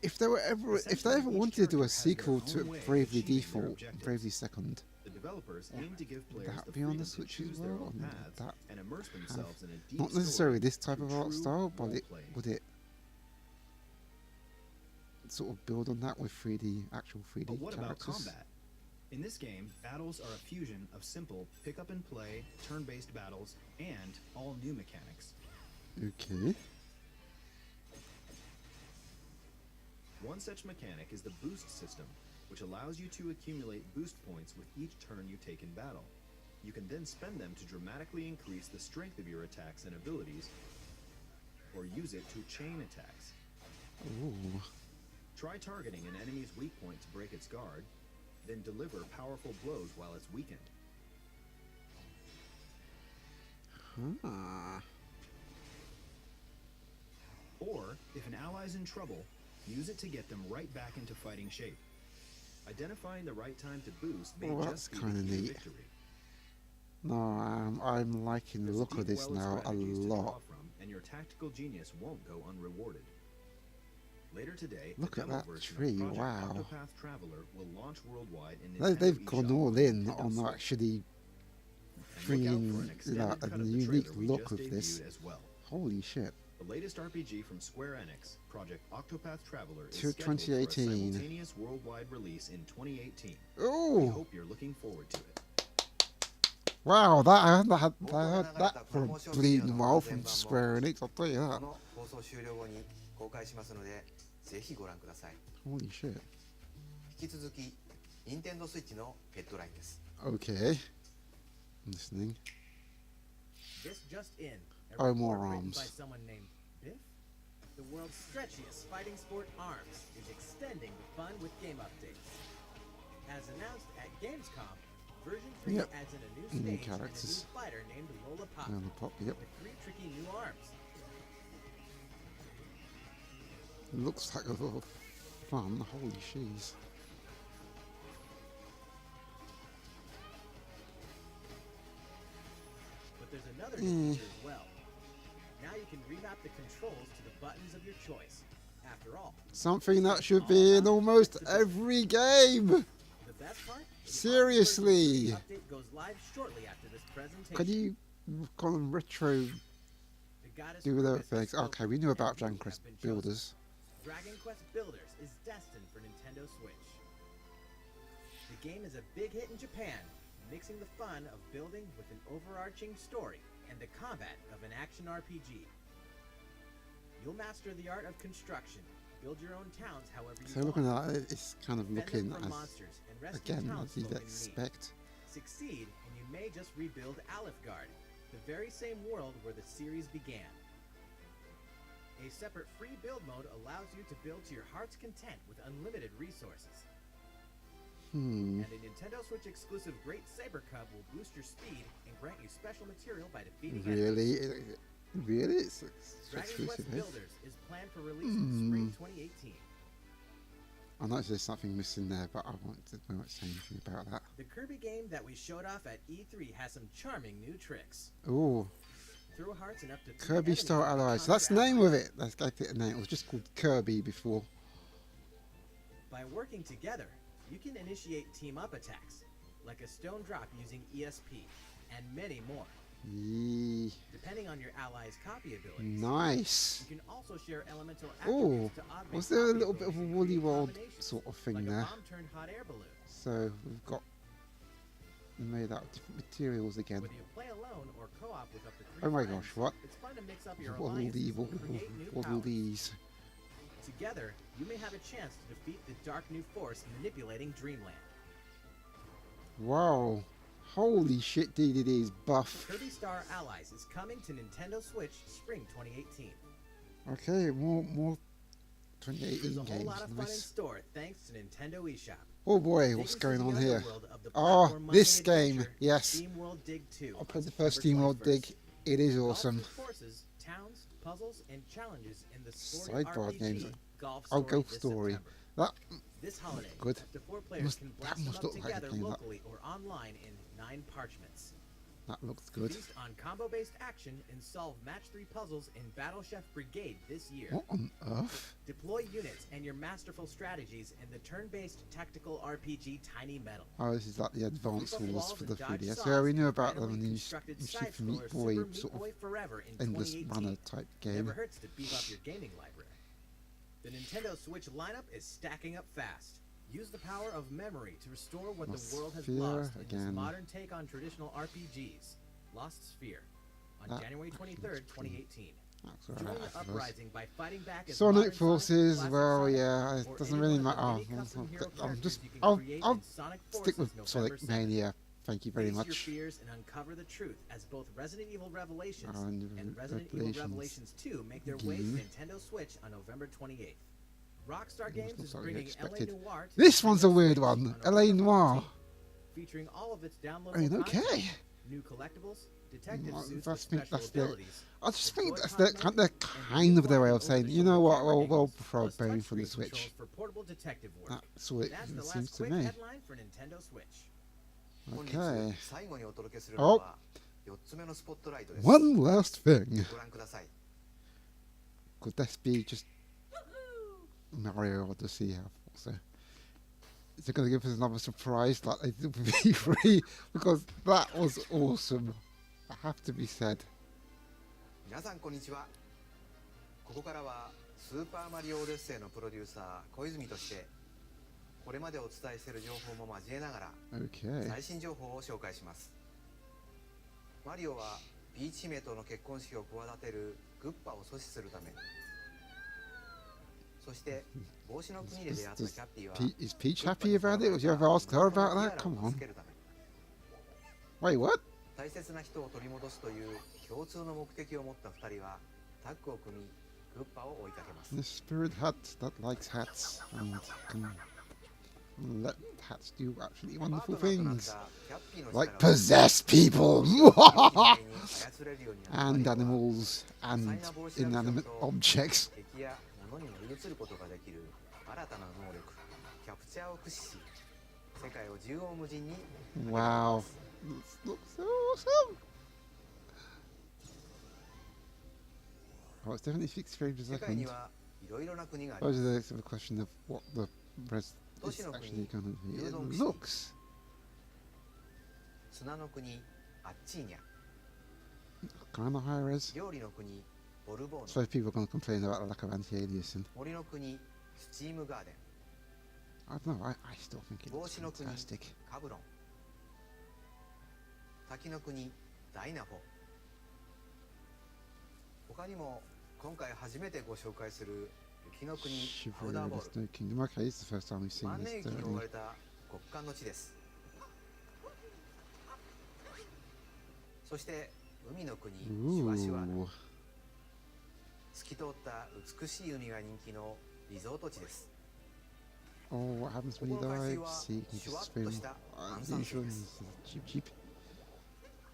If they ever Essentially, each wanted to do character a has their sequel to own way of Bravely achieving their Default and objectives. Bravely Second, The developers Yeah. aim to give would players that the be on freedom the to Switch as choose their well? own Or would paths that and immerse have- themselves in a deep not necessarily story this type of through art true style, but role-playing. would it sort of build on that with 3D actual 3D But what about characters? combat? In this game, battles are a fusion of simple pick-up-and-play, turn-based battles, and all new mechanics. Okay. One such mechanic is the boost system, which allows you to accumulate boost points with each turn you take in battle. You can then spend them to dramatically increase the strength of your attacks and abilities, or use it to chain attacks. Ooh. Try targeting an enemy's weak point to break its guard, then deliver powerful blows while it's weakened. Huh. Or, if an ally's in trouble, use it to get them right back into fighting shape. Identifying the right time to boost may Well, just that's be the kinda key to neat. victory. No, I'm liking the There's look of deep this well of now a strategies to draw lot. from, and your tactical genius won't go unrewarded. Later today, Look a at demo that version tree, of Project wow. Octopath Traveler will launch worldwide in They've Nintendo gone eShop all on in Nintendo on Switch. actually And look out for bringing an extended that cut a of the unique trailer we look just of this. debuted as well. Holy shit. The latest RPG from Square Enix, Project Octopath Traveler, is To scheduled for a 2018. simultaneous worldwide release in 2018. We Oh, hope you're looking forward to it. wow, that I hadn't had冒頭で I 流 heard れた that プロ for モ a ーションビデ bleeding オの while 完全 from 版 Square も Enix, I'll tell you こ that. の放送終了後に公開しますのでぜひご覧ください。 Holy shit. 引き続き任天堂スイッチのヘッドラインです。 Okay. I'm listening. This just in. A Oh, report more written arms. by someone named Biff. The world's stretchiest fighting sport, ARMS, is extending the fun with game updates. As announced at Gamescom, version 3 Yep. adds in a new New stage and a characters. new fighter named Lola Pop And the pop, yep. with 3 tricky new arms. Looks like a lot of fun. Holy cheese. But there's another new feature as well. Now you can remap the controls to the buttons of your choice. After all, Something that should be in almost every game. the best part? The Seriously. ARMS version 3 update goes live shortly after this presentation. Could you call them retro The goddess do their Purvis has things? Okay, we spoken, knew about and Dragon you Quest have been chosen. Builders. Dragon Quest Builders is destined for Nintendo Switch. The game is a big hit in Japan, mixing the fun of building with an overarching story and the combat of an action RPG. You'll master the art of construction, build your own towns however you So want. looking at that, it's kind of defend looking them from as, monsters and rescue again, as townsfolk you'd in need. expect. Succeed, and you may just rebuild Alifgard, the very same world where the series began. A separate free build mode allows you to build to your heart's content with unlimited resources. Hmm. And a Nintendo Switch exclusive Great Saber Cub will boost your speed and grant you special material by defeating enemies. Really? Really? It's Dragon exclusive, Quest eh? Builders is planned for release in spring 2018. I noticed there's something missing there, but we won't say anything about that. The Kirby game that we showed off at E3 has some charming new tricks. Oh, Throw hearts and up to 3 Kirby enemies Star will Allies. become That's the your name ally. of it. Let's give it a name. It was just called Kirby before. By working together, you can initiate team-up attacks, like a stone drop using ESP, and many more. Yee. Depending on your allies' copy abilities, Nice. you can also share elemental Oh, attributes to augment was there a copy little bit of a abilities Woolly and World combinations, sort of thing like there? a bomb-turned hot air balloon. So we've got made out of different materials again. Whether you play alone or co-op with up to 3 Oh my friends, gosh, what? it's fun to mix up your What all alliances evil? and create new What all powers. these? Together, you may have a chance to defeat the dark new force manipulating Dreamland. Wow. Holy shit, DDD is buff. Kirby Star Allies is coming to Nintendo Switch spring 2018. Okay, more There's 2018 a whole games. lot of fun in Nice. store thanks to Nintendo eShop. Oh boy, Take what's us going to the on here? underworld of the Oh, platform mining this game. adventure, Yes. SteamWorld Dig 2. I played on the first September SteamWorld 21st. Dig. It is Golf awesome. through courses, towns, puzzles, and challenges in the sporty Sidebar RPG games. Golf Oh, Story Golf this Story. September. That This holiday, Good. up to 4 players Must- can that blast them must up look like a together game that- locally or online in 9 parchments. that looks good. Feast on combo-based action and solve match 3 puzzles in Battle Chef Brigade this year. What on earth? Deploy units and your masterful strategies in the turn-based tactical RPG Tiny Metal. Oh, this is like the advanced Sweep up rules walls for and the dodge 3DS. saws Yeah, we in knew the about them randomly in the constructed Super side-scroller Meat Boy Super Meat sort of Boy Forever in endless 2018. runner type game. Never hurts to beef up your gaming library. The Nintendo Switch lineup is stacking up fast. Use the power of memory to restore what the world has Sphere lost in this again. modern take on traditional RPGs. Lost Sphere on That January actually 23rd, looks pretty- 2018. That's Join alright, the I suppose. uprising by fighting back as Sonic modern Forces, Classic well, Sonic, yeah, or it doesn't any really one of the matter. many custom hero I'm characters just, you can I'll create I'll in Sonic stick Forces with November Sonic 7th. Mania. Thank you very Face your much. fears and uncover the truth as both Resident Evil Revelations And and Resident Evil Revelations 2 make their way to game. Nintendo Switch on November 28th. Rockstar Almost Games looks is like we bringing LA expected. Noire to This one's a Nintendo weird Switch one. on LA November Noire. 14th, featuring all of its downloadable I mean, content, okay. new collectibles, detective Well, suits that's with me- special that's the- abilities. I just a think toy that's cosmetic, they're and kind of their way of new saying, you over-the-shoulder know what, camera we'll angles, prefer plus going for the touchscreen Switch. controls for portable detective work. That's what That's the it last seems to quick me. headline for Nintendo Switch. 本日 Okay. 最後にお届けするのは4つ目のスポットライトです。 One last thing. ご覧ください。 Could this be just Mario Odyssey have also. Is it going to give us another surprise like they did with V3? Because that was awesome. I have to be said. 皆さんこんにちは。ここからはスーパーマリオオデッセイのプロデューサー小泉としてこれまでお伝えしている情報も交えながら Okay. 最新情報を紹介します。マリオはピーチ姫との結婚式を企てるグッパを阻止するため、そして帽子の国で出会ったキャッティは Is Peach happy about it? Would you ever ask her about that? Come on. Wait, what? 大切な人を取り戻すという共通の目的を持った2人はタッグを組みグッパを追いかけます。 The spirit hat that likes hats and can let hats do absolutely wonderful things. Like possess people! And animals and inanimate objects. 敵や物に乗り移ることができる新たな能力キャプチャーを駆使し世界を縦横無尽に Wow. This looks so awesome! Oh, it's definitely 6 frames a 世界 second. にはいろいろな国があり I ま was す。 a question of what the rest is actually going to be. It looks 砂の国アッチーニャ、 kind of high res. 料理の国ボルボー So ノ、 people are going to complain about the lack of anti-aliasing. 森の国スチームガーデン、 I don't know, I still think it 帽 looks 子の国 fantastic. カブロン、滝の国ダイナフォ、他にも今回初めてご紹介する雪の国パウ Chivalry ダー of ボ the ール、 Snow Kingdom. Okay, it's the first time we've seen 万年 this 雪に覆 directly. われた極寒の地です。そして海の国シュワシュワナ、 Ooh. 透き通った美しい海が人気のリゾート地です。 Oh, what happens when you ここの海水 die? は See, you can シュワ just ッと swim. した炭 The 酸水 insurance で is す。 cheap.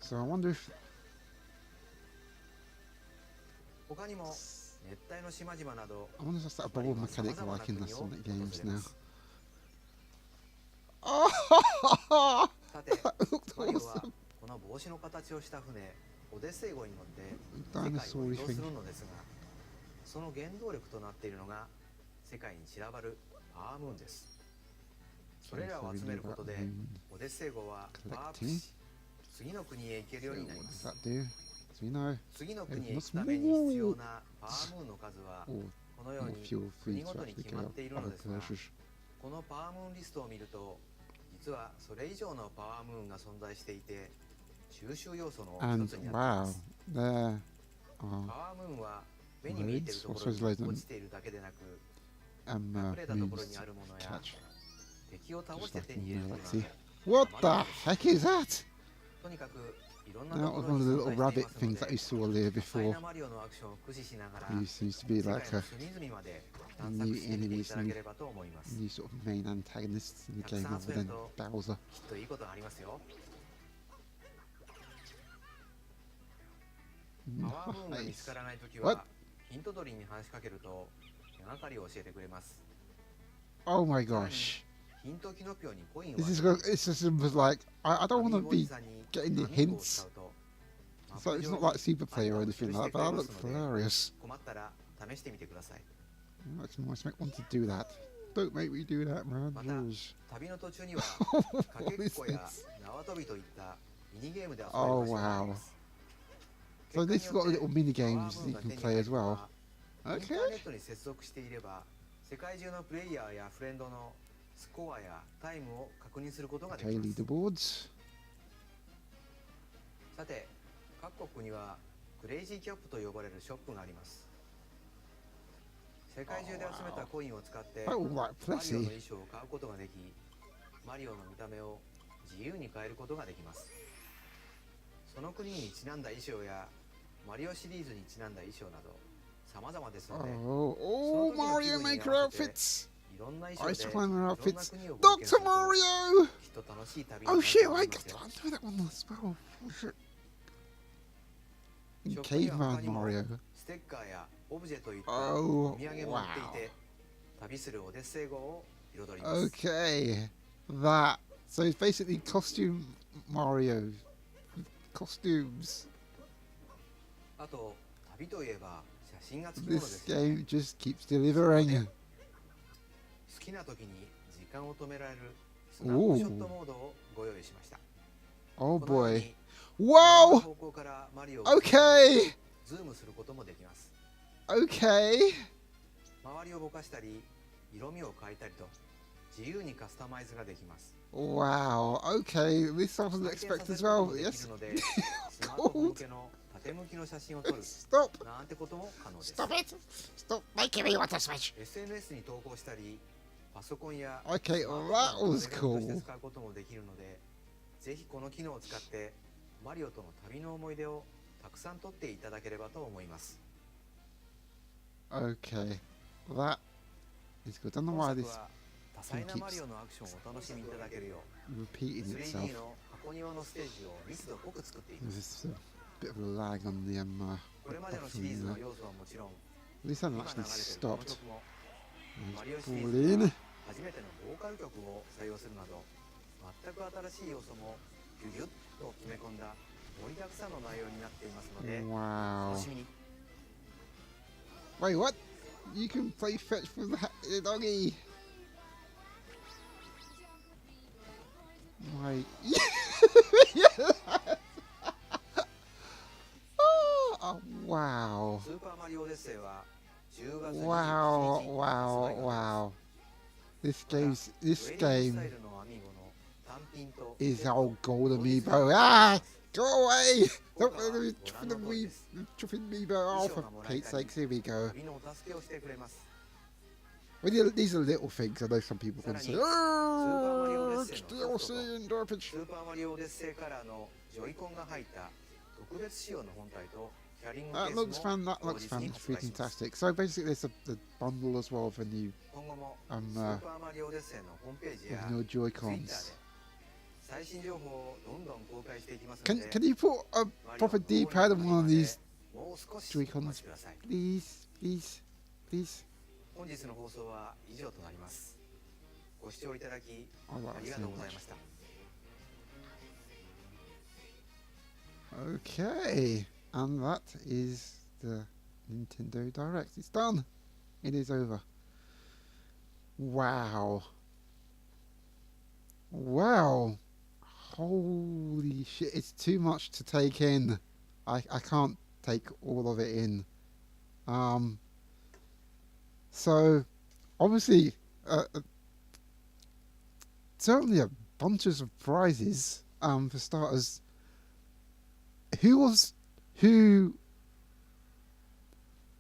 So I wonder if 他にも熱帯の島々など I wonder if that's that bubble mechanic like in the Sonic games now. さて That looked マリオは awesome. この帽子の形をした船オデッセイ号に乗って世 Dinosaur 界を移動す thing. るのですが、その原動力となっているのが世界に散らばるパワームーンです。それらを集めることでオデッセイ号はパワーアップし次の国へ行けるようになりま What す。 does that do? As we know, 次の国へ行くために必要なパワームーンの数は or このよう more に fuel for 国 you ご to とに actually 決 get まっている other のですが、 pleasures. このパワームーンリストを見ると実はそれ以上のパワームーンが存在していて収集要素の一 And つになっていま wow, す。 there パ are ワームーンは目に見えているところに落ちているだけでなく隠れたところ moons にあるもの to や catch. 敵を倒 Just して like 手 in に入れる the ことな Galaxy. ど What the heck is that? とにかくいろんな That とこ was ろ one に of the 存 little 在してい rabbit ます things の that で you saw there 多彩 before. なマリオのアクションを駆使しながら He seems to be 世界 like の a 隅々まで探 new 索してみてい enemies ただ and ければと思います。 new sort of main antagonists in the たく game さん other 集める than と Bowser. きっといいことがありますよ。パワームーンが見つからないとき What? はヒント取りに話しかけると手がかりを教えてくれます。 Oh my gosh. ヒントキノピオにコインを This is 渡 go- it's just was like I don't want to アミーボおじ be さんに getting the アミーボを hints. 使うと So it's not like Super Player or anything like that. But that looks hilarious. 困ったら試してみてください。 Actually, might make want to do that. Don't make me do that, man. また Jeez. 旅の途中には What かけっ is こや this? 縄跳びといったミニゲームで遊べる Oh 場所があります。 So this has got little mini パワ games ー that ムーン you が can 手に play 入 as るの well. はインター Okay. ネットに接続していれば世界中のプレイヤーやフレンドのスコアやタイムを確認することができ Okay, ます。 leaderboards. さて、各国にはクレイジーキャップと呼ばれるショップがあります。世界中で集めたコインを使って Oh, right, マリオの plenty. 衣装を買うことができ、マリオの見た目を自由に変えることができます。その国にちなんだ衣装やマリオシリーズにちなんだ衣装など様々ですので、 Oh, oh, Mario Maker outfits. いろんな衣 Ice 装でいろん climber な outfits. 国を冒険す Dr. ると Mario. きっと楽しい旅に Oh なる shit! と思 I いますよ。 know that one as well. Oh shit. ショップには他 Caveman にも Mario. ステッカーやオブジェといったお Oh, 土産も売っていて、旅するオデッセイ号を彩ります。 okay. That. So it's basically costume Mario. Costumes. あと旅といえば写真がつきもので This すよね。 game just keeps delivering. 好きな時に時間を止められるスナップショットモードをご用意しました。 Oh このよう boy. に Whoa! 方向からマリオを Okay! ズームすることもできます。 Okay! 周りをぼかしたり色味を変えたりと自由にカスタマイズができます。 Wow, okay, this I wasn't 回転さ expected せ as ること well. もでき Yes. るのでスマートフォン向けの縦向きの写真を撮る Stop! なんてことも可能です。 Stop it! Stop making me want to switch! SNS に投稿したりパソコンや Okay, スマート that フォンの was トレーナーとして cool. 使うこともできるので、ぜひこの機能を使ってマリオとの旅の思い出をたくさん撮っていただければと思います。 Okay, that is good. I don't know 本 why 作 this は多彩なマリオのアクションをお楽しみいただけるよう repeating itself. 3D の箱庭のステージを密度濃く作っています。 There's a bit of a lag on the これまでのシリーズ buffering の there. 要素はもちろん、 At least I 今 haven't 流れ actually ているこの stopped. 曲もマ There's リオシリーズで Pauline. は初めてのボーカル曲を採用するなど、全く新しい要素もギュギュッと詰め込んだ盛りだくさんの内容になっていますので、 Wow. 楽しみに。 Wait, what? You can play fetch with the doggy. Right. Oh, wow. スーパーマリオオデッセイは10月 Wow, 27日に wow, 発売予定です。 wow. This また game's this ウェディングスタ game イルのアミーゴの単品と is セット our gold 同日 amiibo. に Ah! Go away! 効 Don't 果は let me ご覧の通りです。 chuffing amiibo off, for Pete's sakes. Here we go. 旅のお助けをしてくれます。 Well, these are little things. I know some people can say, oh, it's DLC and garbage. スーパーマリオオデッセイカラーのジョイコンが入った特別仕様の本体とキャリングケ That ー looks スも fun. That 同 looks 日 fun. に It's 発売します fantastic. So basically, there's the bundle as well of a new 今後も um スーパーマリオオデッセイのホームページや of new Twitter で Joy-Cons. 最新情報をどんどん公開していきますの Can で、 can you put a マリオ proper の D-pad on one of these もう少しお待 Joy-Cons, ちください。 please, please, please? 本日の放送は以上となります。ご視聴いただき Oh, あり that's がと so うござい much. ました。 Okay, and that is the Nintendo Direct. It's done. It is over. Wow. Wow. Holy shit, it's too much to take in. I can't take all of it in. So, obviously, certainly a bunch of surprises. For starters,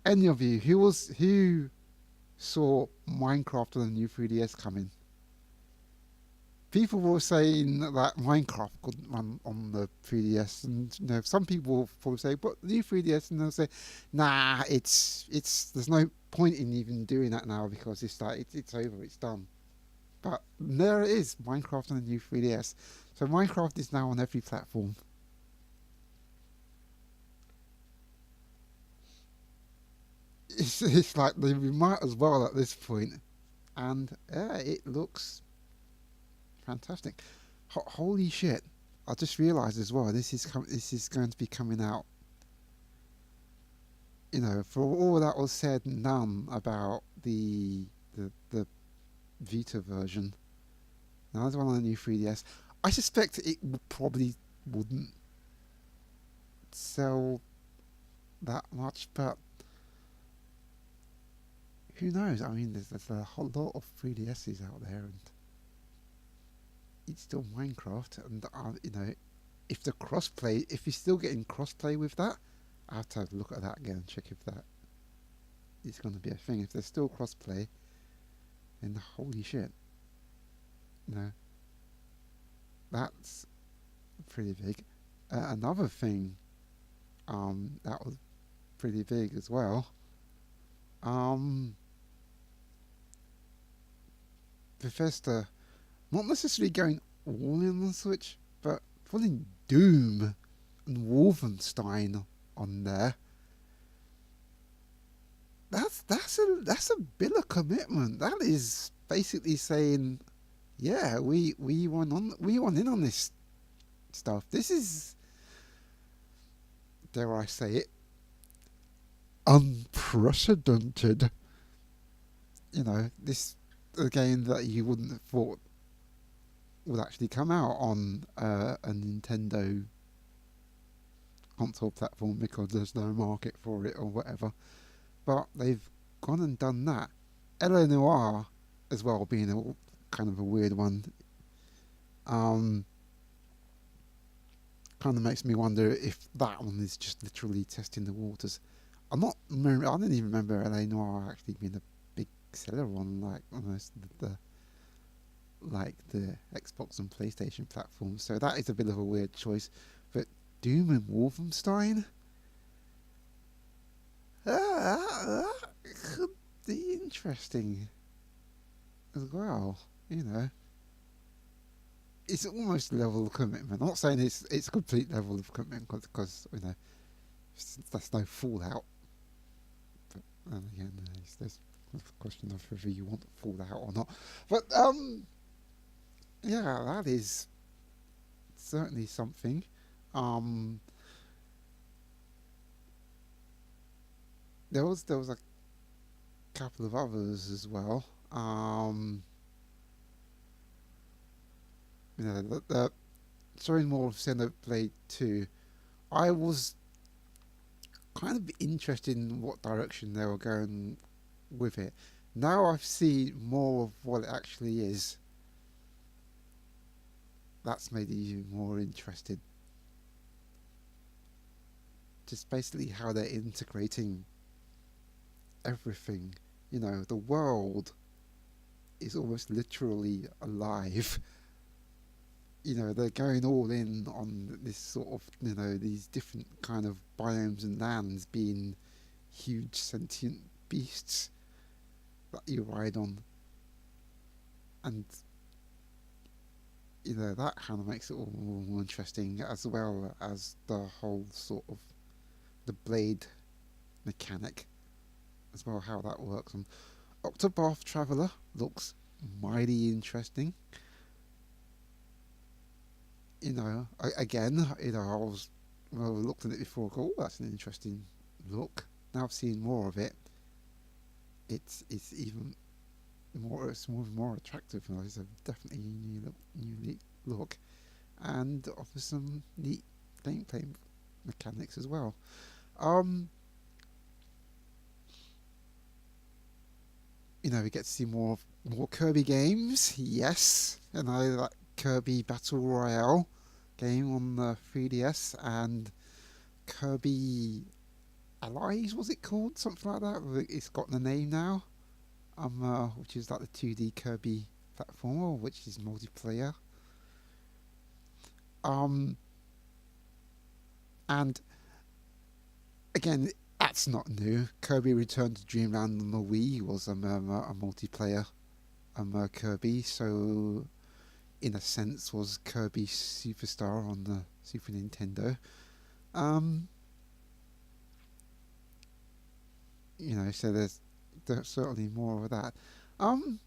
any of you, who saw Minecraft on the new 3DS coming? People were saying that Minecraft couldn't run on the 3DS, and some people will say, "But the new 3DS," and they'll say, "Nah, there's no point in even doing that now because it's over, it's done." But there it is, Minecraft on the new 3DS. So Minecraft is now on every platform. It's like we might as well at this point, and yeah, it looks fantastic. Holy shit! I just realised as well. This is going to be coming out. You know, for all that was said and done about the Vita version, now there's one on the new 3DS. I suspect it probably wouldn't sell that much, but who knows? I mean, there's a whole lot of 3DSs out there, and it's still Minecraft. And you know, if you're still getting crossplay with that, I have to have a look at that again and check if that is going to be a thing. If there's still crossplay, then holy shit, you know, that's pretty big. Another thing, that was pretty big as well. Bethesda not necessarily going all in on the Switch, but putting Doom and Wolfenstein on there. That's a bit of commitment. That is basically saying, yeah, we want in on this stuff. This is, dare I say it, unprecedented. You know, this a game that you wouldn't have thought would actually come out on a Nintendo console platform because there's no market for it or whatever. But they've gone and done that. LA Noire as well being a kind of a weird one. Kind of makes me wonder if that one is just literally testing the waters. I didn't even remember LA Noire actually being a big seller on like almost the Xbox and PlayStation platforms. So that is a bit of a weird choice. But Doom and Wolfenstein? Could be interesting as well, It's almost a level of commitment. I'm not saying it's a complete level of commitment because that's no Fallout. But then again, there's a question of whether you want Fallout or not. But yeah, that is certainly something. There was a couple of others as well. The showing more of Xenoblade 2. I was kind of interested in what direction they were going with it. Now I've seen more of what it actually is. That's made me even more interested. Just basically how they're integrating everything. The world is almost literally alive. They're going all in on this sort of, these different kind of biomes and lands being huge sentient beasts that you ride on. And, that kind of makes it all more interesting, as well as the whole sort of the blade mechanic as well, how that works. And Octopath Traveler looks mighty interesting. Again, I was looked at it before. Oh, that's an interesting look. Now I've seen more of it. It's even more. It's more attractive. It's a definitely new look, and offers some neat gameplay mechanics as well. We get to see more Kirby games. Yes, that Kirby Battle Royale game on the 3DS and Kirby Allies, was it called? Something like that. It's got a name now. Which is like the 2D Kirby platformer, which is multiplayer. And again, that's not new. Kirby Return to Dreamland on the Wii was a multiplayer Kirby, so in a sense was Kirby Superstar on the Super Nintendo. So there's certainly more of that. And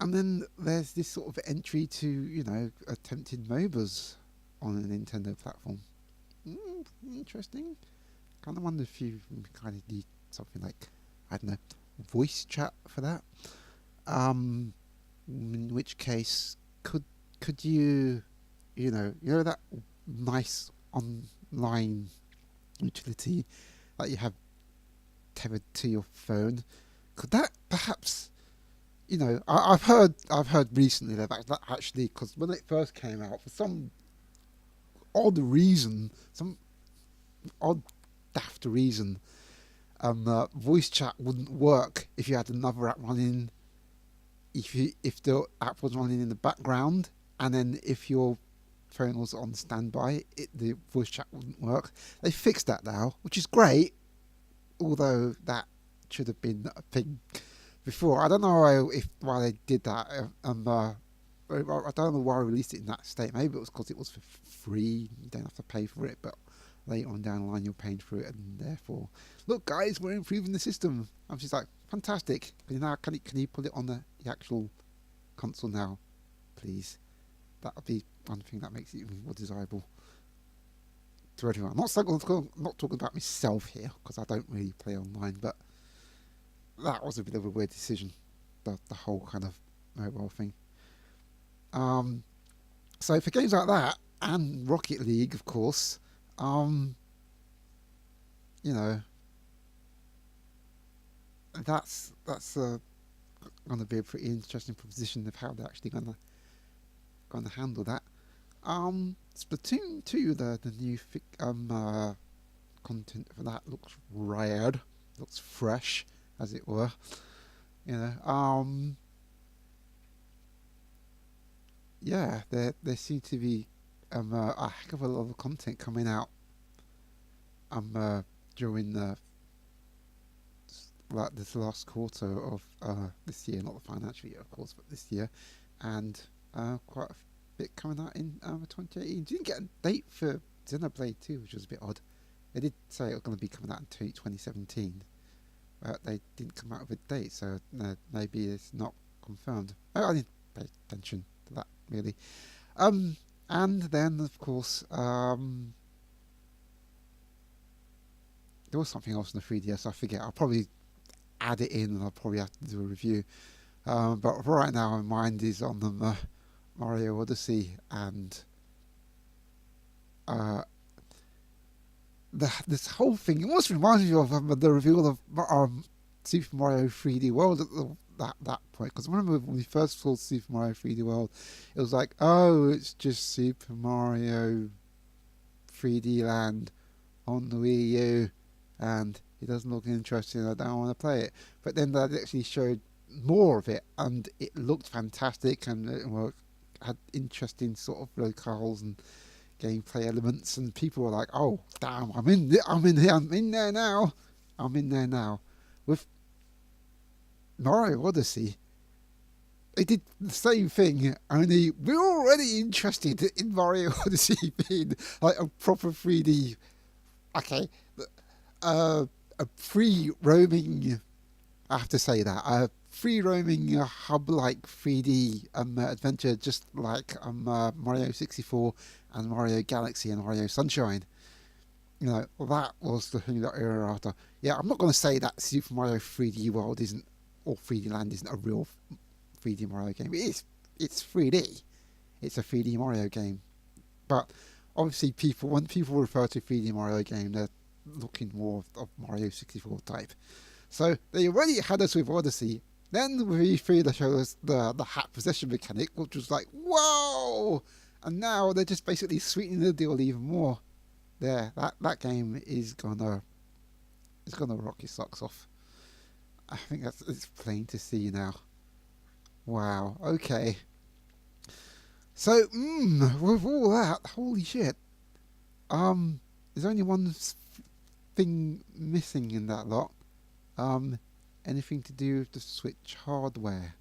then there's this sort of entry to, attempted MOBAs on a Nintendo platform. Interesting. Kind of wonder if you kind of need something like, I don't know, voice chat for that. In which case, could you, that nice online utility that you have tethered to your phone? Could that perhaps, I've heard recently that actually, because when it first came out, for some odd reason, some odd daft reason, voice chat wouldn't work if you had another app running. If the app was running in the background, and then if your phone was on standby, the voice chat wouldn't work. They fixed that now, which is great. Although that should have been a thing before. I don't know why they did that. I don't know why I released it in that state. Maybe it was because it was for free. You don't have to pay for it, but later on down the line you're paying for it, and therefore, look, guys, we're improving the system. I'm just like, fantastic. Can you put it on the actual console now, please? That would be one thing that makes it even more desirable to everyone. I'm not talking about myself here because I don't really play online, but that was a bit of a weird decision, the whole kind of mobile thing. So for games like that and Rocket League, of course, you know, that's going to be a pretty interesting proposition of how they're actually going to handle that. Splatoon 2, the new content for that looks rad, looks fresh, as it were. You know, yeah, there seems to be a heck of a lot of content coming out during like this last quarter of this year, not the financial year, of course, but this year, and quite a bit coming out in 2018. Didn't get a date for Xenoblade 2, which was a bit odd. They did say it was going to be coming out in 2017, but they didn't come out with a date, so maybe it's not confirmed. I didn't pay attention to that, really. And then, of course, there was something else in the 3DS, I forget. I'll probably add it in and I'll probably have to do a review. But right now, my mind is on the Mario Odyssey and this whole thing. It almost reminds me of the reveal of Super Mario 3D World at that point. Because I remember when we first saw Super Mario 3D World, it was like, oh, it's just Super Mario 3D Land on the Wii U, and it doesn't look interesting, I don't want to play it. But then they actually showed more of it, and it looked fantastic, and it had interesting sort of locales and gameplay elements, and people were like, oh, damn, I'm in there now. With Mario Odyssey, they did the same thing, only we're already interested in Mario Odyssey being like a proper 3D, okay, a free roaming, I have to say that, a free roaming hub-like 3D adventure, just like Mario 64 and Mario Galaxy and Mario Sunshine. You know, that was the thing that we were after. Yeah, I'm not going to say that Super Mario 3D World isn't, or 3D Land isn't a real 3D Mario game. It is. It's 3D. It's a 3D Mario game. But obviously, when people refer to 3D Mario game, they're looking more of Mario 64 type. So they already had us with Odyssey. Then with E3 they showed us the hat possession mechanic, which was like, whoa! And now they're just basically sweetening the deal even more. There, that game is gonna rock your socks off. I think it's plain to see now. Wow. Okay. So, with all that, holy shit. There's only one thing missing in that lot. Anything to do with the Switch hardware.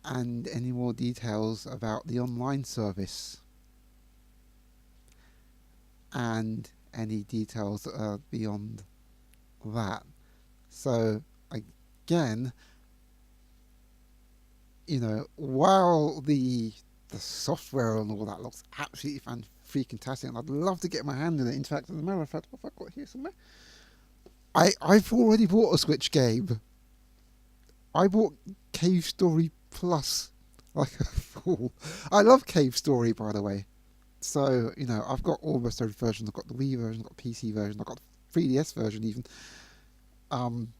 And any more details about the online service. And any details beyond that. So, again, you know, while the software and all that looks absolutely freaking-tastic, and I'd love to get my hand in it. In fact, as a matter of fact, what have I got here somewhere? I've already bought a Switch game. I bought Cave Story Plus like a fool. I love Cave Story, by the way. So, you know, I've got almost every version. I've got the Wii version, I've got the PC version, I've got the 3DS version even. I'm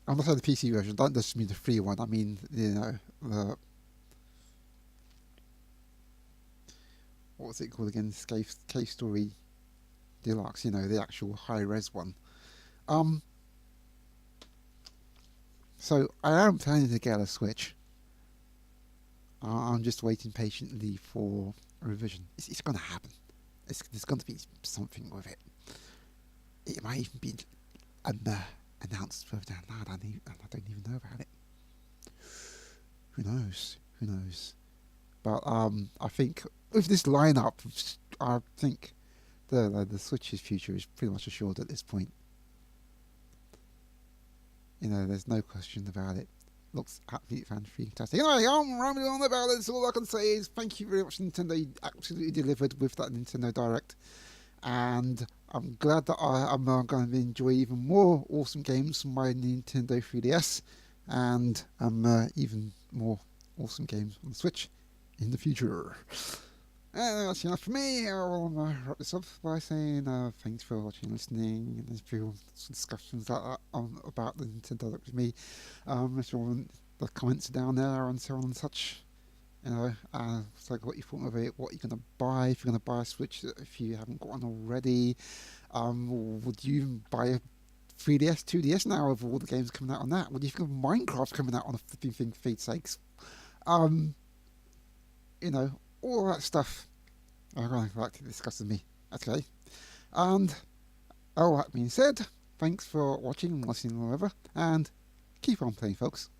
not saying the PC version, don't just mean the free one. I mean, you know, the... What's it called again? Cave Story Deluxe, you know, the actual high-res one. So, I am planning to get a Switch. I'm just waiting patiently for a revision. It's going to happen. There's going to be something with it. It might even be announced further down the line. I don't even know about it. Who knows? But I think with this lineup, I think the Switch's future is pretty much assured at this point. You know, there's no question about it. looks absolutely fantastic. Anyway, I'm rambling on about this. All I can say is thank you very much, Nintendo. You absolutely delivered with that Nintendo Direct. And I'm glad that I'm going to enjoy even more awesome games from my Nintendo 3DS. And even more awesome games on the Switch in the future. And that's enough for me. I'll wrap this up by saying thanks for watching and listening. And there's been some discussions about the Nintendo Direct with me. If you want, the comments are down there and so on and such. You know, so what you thought of it, what you're going to buy, if you're going to buy a Switch, if you haven't got one already. Would you even buy a 3DS, 2DS now with all the games coming out on that? What do you think of Minecraft coming out on a flipping thing, for Pete's sakes? You know, all that stuff I'd like to discuss with me. Okay. And all that being said, thanks for watching and listening or whatever, and keep on playing, folks.